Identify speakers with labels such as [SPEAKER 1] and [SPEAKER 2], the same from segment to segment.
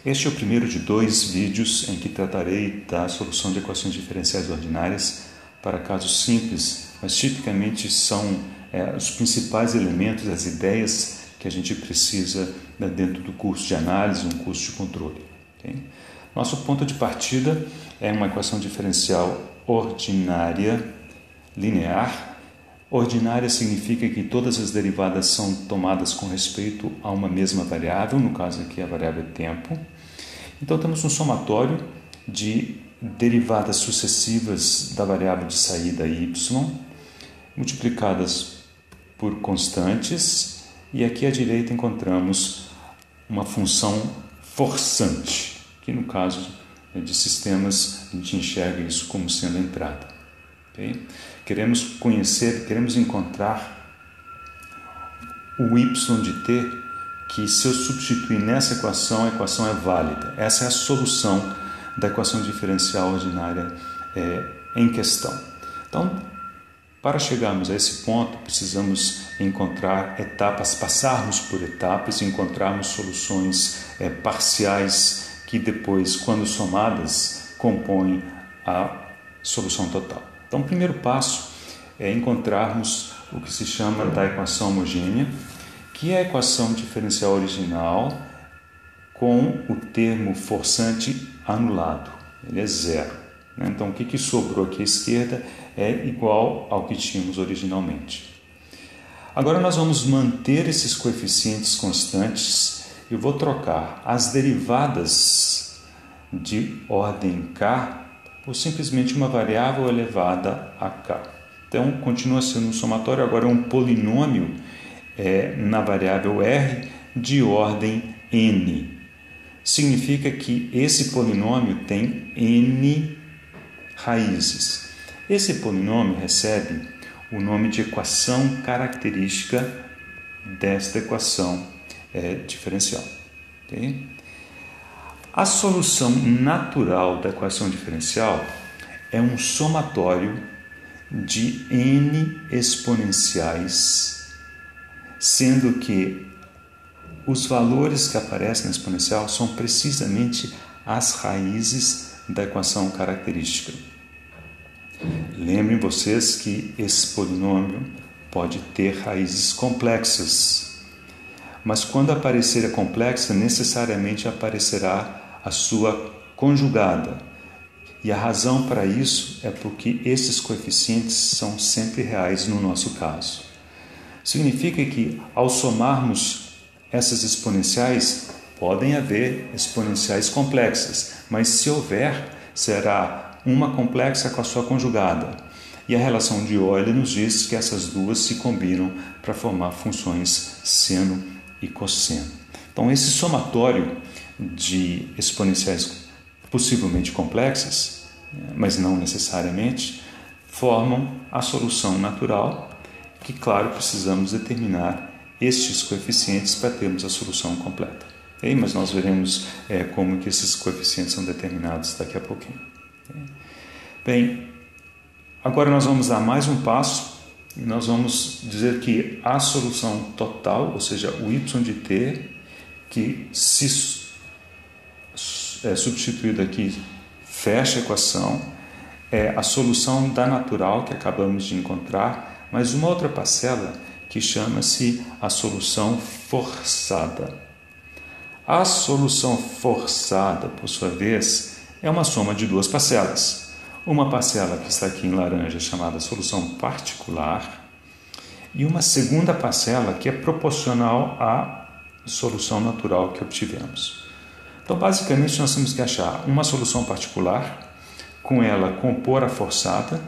[SPEAKER 1] Este é o primeiro de 2 vídeos em que tratarei da solução de equações diferenciais ordinárias para casos simples, mas tipicamente são os principais elementos, as ideias que a gente precisa dentro do curso de análise, um curso de controle. Okay? Nosso ponto de partida é uma equação diferencial ordinária linear. Ordinária significa que todas as derivadas são tomadas com respeito a uma mesma variável, no caso aqui a variável é tempo. Então temos um somatório de derivadas sucessivas da variável de saída y, multiplicadas por constantes, e aqui à direita encontramos uma função forçante, que no caso de sistemas a gente enxerga isso como sendo a entrada. Okay? Queremos encontrar o y de t, que se eu substituir nessa equação, a equação é válida. Essa é a solução da equação diferencial ordinária em questão. Então, para chegarmos a esse ponto, precisamos encontrar etapas, passarmos por etapas e encontrarmos soluções parciais que depois, quando somadas, compõem a solução total. Então, o primeiro passo é encontrarmos o que se chama da equação homogênea, que é a equação diferencial original com o termo forçante anulado. Ele é zero. Então, o que sobrou aqui à esquerda é igual ao que tínhamos originalmente. Agora, nós vamos manter esses coeficientes constantes e eu vou trocar as derivadas de ordem k por simplesmente uma variável elevada a k. Então, continua sendo um somatório, agora é um polinômio na variável r de ordem n. Significa que esse polinômio tem n raízes. Esse polinômio recebe o nome de equação característica desta equação diferencial. Okay? A solução natural da equação diferencial é um somatório de n exponenciais, sendo que os valores que aparecem na exponencial são precisamente as raízes da equação característica. Lembrem vocês que esse polinômio pode ter raízes complexas, mas quando aparecer a complexa, necessariamente aparecerá a sua conjugada. E a razão para isso é porque esses coeficientes são sempre reais no nosso caso. Significa que, ao somarmos essas exponenciais, podem haver exponenciais complexas, mas se houver, será uma complexa com a sua conjugada. E a relação de Euler nos diz que essas duas se combinam para formar funções seno e cosseno. Então, esse somatório de exponenciais possivelmente complexas, mas não necessariamente, formam a solução natural, que, claro, precisamos determinar estes coeficientes para termos a solução completa. Okay? Mas nós veremos como que esses coeficientes são determinados daqui a pouquinho. Okay? Bem, agora nós vamos dar mais um passo e nós vamos dizer que a solução total, ou seja, o y de t, que se substituído aqui fecha a equação, é a solução da natural que acabamos de encontrar, mas uma outra parcela que chama-se a solução forçada. A solução forçada, por sua vez, é uma soma de duas parcelas. Uma parcela que está aqui em laranja, chamada solução particular, e uma segunda parcela que é proporcional à solução natural que obtivemos. Então, basicamente, nós temos que achar uma solução particular, com ela compor a forçada,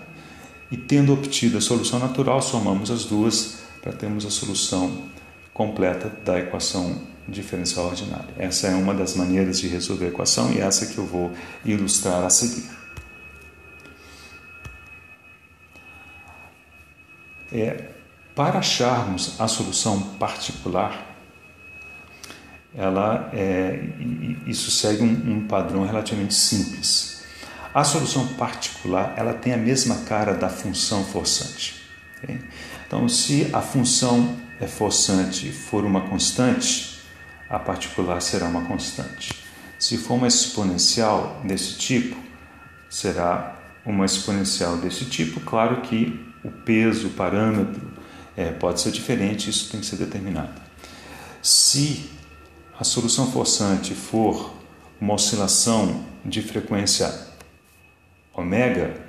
[SPEAKER 1] e tendo obtido a solução natural, somamos as duas para termos a solução completa da equação diferencial ordinária. Essa é uma das maneiras de resolver a equação e essa que eu vou ilustrar a seguir. Para acharmos a solução particular, isso segue um padrão relativamente simples. A solução particular ela tem a mesma cara da função forçante. Okay? Então, se a função forçante for uma constante, a particular será uma constante. Se for uma exponencial desse tipo, será uma exponencial desse tipo. Claro que o peso, o parâmetro pode ser diferente, isso tem que ser determinado. Se a solução forçante for uma oscilação de frequência ômega,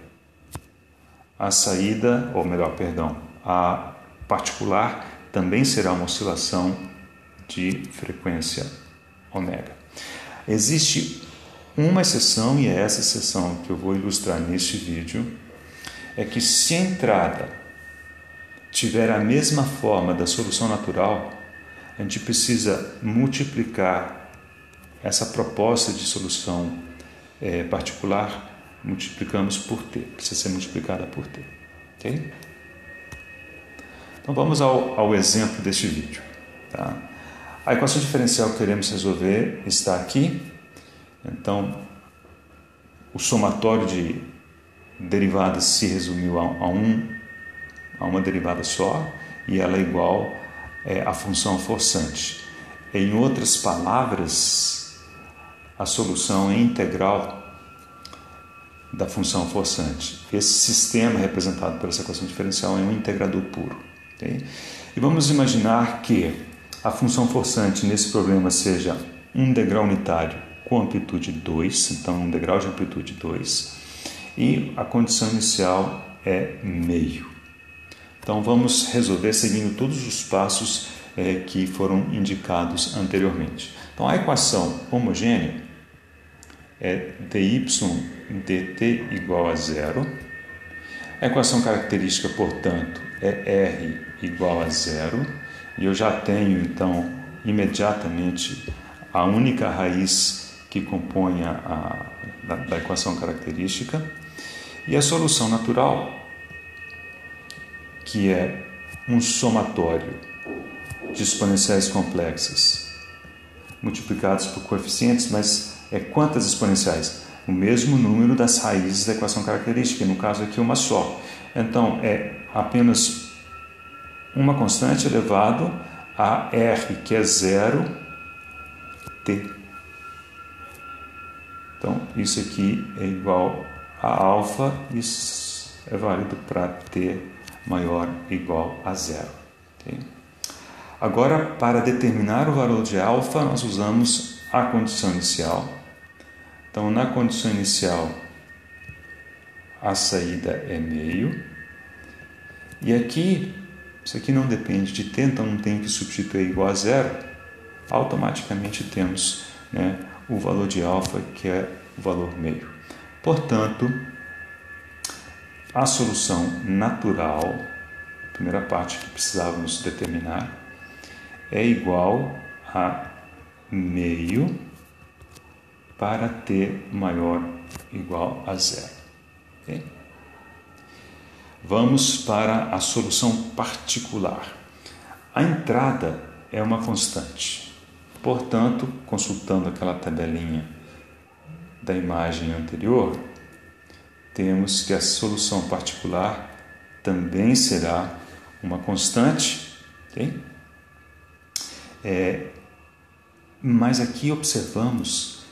[SPEAKER 1] a saída, ou melhor, perdão, a particular também será uma oscilação de frequência ômega. Existe uma exceção, e é essa exceção que eu vou ilustrar neste vídeo, é que se a entrada tiver a mesma forma da solução natural, a gente precisa multiplicar essa proposta de solução particular, multiplicamos por t, precisa ser multiplicada por t. Ok? Então vamos ao exemplo deste vídeo. Tá? A equação diferencial que queremos resolver está aqui. Então, o somatório de derivadas se resumiu a uma derivada só, e ela é igual à função forçante. Em outras palavras, a solução é integral da função forçante. Esse sistema representado por essa equação diferencial é um integrador puro. Okay? E vamos imaginar que a função forçante nesse problema seja um degrau unitário com amplitude 2, então um degrau de amplitude 2, e a condição inicial é meio. Então vamos resolver seguindo todos os passos que foram indicados anteriormente. Então a equação homogênea é dy dt igual a zero. A equação característica, portanto, é r igual a zero. E eu já tenho, então, imediatamente a única raiz que compõe da equação característica. E a solução natural, que é um somatório de exponenciais complexas multiplicados por coeficientes, mas quantas exponenciais? O mesmo número das raízes da equação característica, no caso aqui uma só. Então, é apenas uma constante elevado a r, que é 0t. Então, isso aqui é igual a alfa, isso é válido para t maior ou igual a 0. Okay? Agora, para determinar o valor de alfa, nós usamos a condição inicial. Então, na condição inicial, a saída é meio. E aqui, isso aqui não depende de t, então não tem que substituir igual a 0. Automaticamente temos, o valor de alfa, que é o valor meio. Portanto, a solução natural, a primeira parte que precisávamos determinar, é igual a meio para t maior ou igual a 0. Okay? Vamos para a solução particular. A entrada é uma constante. Portanto, consultando aquela tabelinha da imagem anterior, temos que a solução particular também será uma constante. Okay? Mas aqui observamos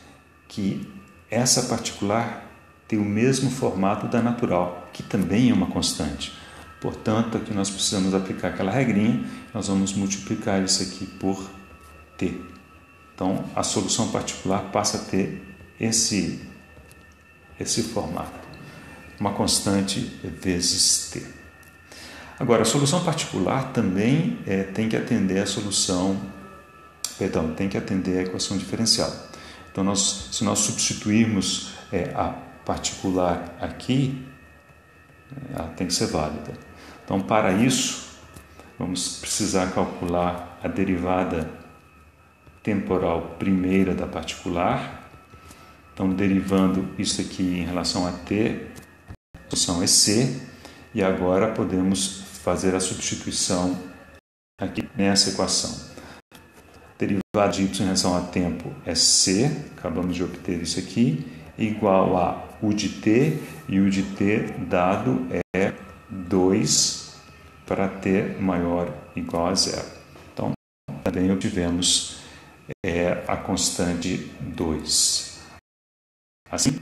[SPEAKER 1] que essa particular tem o mesmo formato da natural, que também é uma constante. Portanto, aqui nós precisamos aplicar aquela regrinha, nós vamos multiplicar isso aqui por t. Então, a solução particular passa a ter esse formato, uma constante vezes t. Agora, a solução particular também tem que atender a tem que atender a equação diferencial. Então, se nós substituirmos a particular aqui, ela tem que ser válida. Então, para isso, vamos precisar calcular a derivada temporal primeira da particular. Então, derivando isso aqui em relação a t, a solução é c, e agora podemos fazer a substituição aqui nessa equação. Derivada de y em relação a tempo é c, acabamos de obter isso aqui, igual a u de t, e u de t dado é 2 para t maior ou igual a 0. Então, também obtivemos é a constante 2. Assim,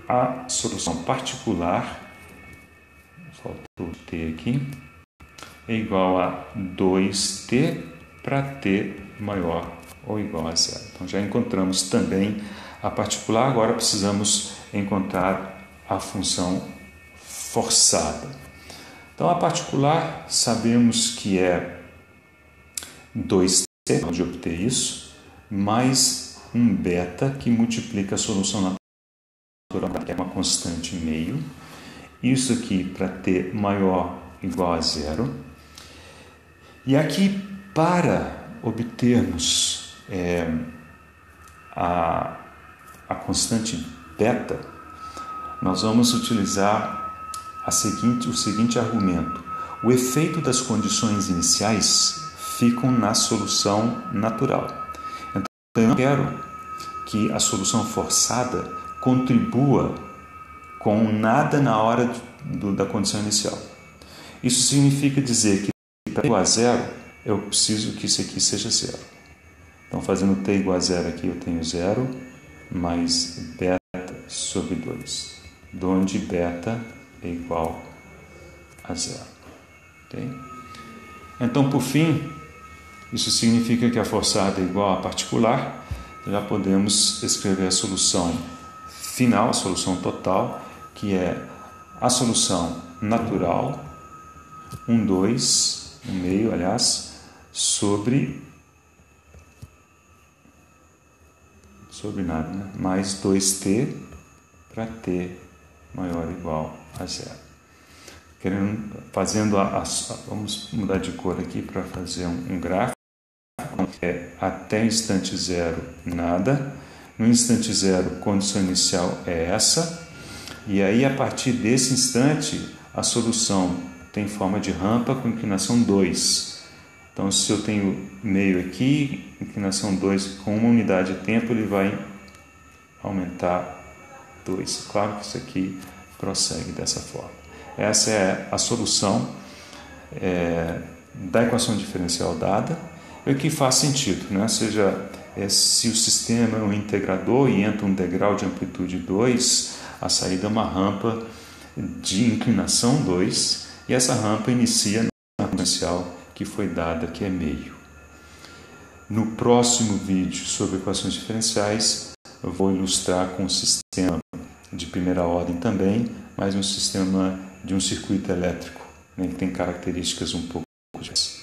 [SPEAKER 1] a solução particular, faltou o t aqui, é igual a 2t para t maior ou igual a zero. Então já encontramos também a particular, agora precisamos encontrar a função forçada. Então a particular sabemos que é 2t, de obter isso, mais um beta que multiplica a solução natural, que é uma constante meio. Isso aqui para t maior ou igual a zero. E aqui, para obtermos a constante beta, nós vamos utilizar o seguinte argumento. O efeito das condições iniciais ficam na solução natural. Então, eu não quero que a solução forçada contribua com nada na hora da condição inicial. Isso significa dizer que para t igual a zero, eu preciso que isso aqui seja zero. Então, fazendo t igual a zero aqui, eu tenho zero mais beta sobre 2, onde beta é igual a zero. Okay? Então, por fim, isso significa que a forçada é igual à particular. Já podemos escrever a solução final, a solução total, que é a solução natural, 2, no meio, aliás, sobre nada, né? Mais 2t para t maior ou igual a zero. Vamos mudar de cor aqui para fazer um gráfico. Até instante zero, nada. No instante zero, condição inicial é essa. E aí, a partir desse instante, a solução tem forma de rampa com inclinação 2. Então, se eu tenho meio aqui, inclinação 2, com uma unidade de tempo, ele vai aumentar 2. Claro que isso aqui prossegue dessa forma. Essa é a solução da equação diferencial dada, o que faz sentido, né? Ou seja, se o sistema é um integrador e entra um degrau de amplitude 2, a saída é uma rampa de inclinação 2, e essa rampa inicia na diferencial que foi dada, que é meio. No próximo vídeo sobre equações diferenciais, eu vou ilustrar com um sistema de primeira ordem também, mas um sistema de um circuito elétrico, né, que tem características um pouco diferentes.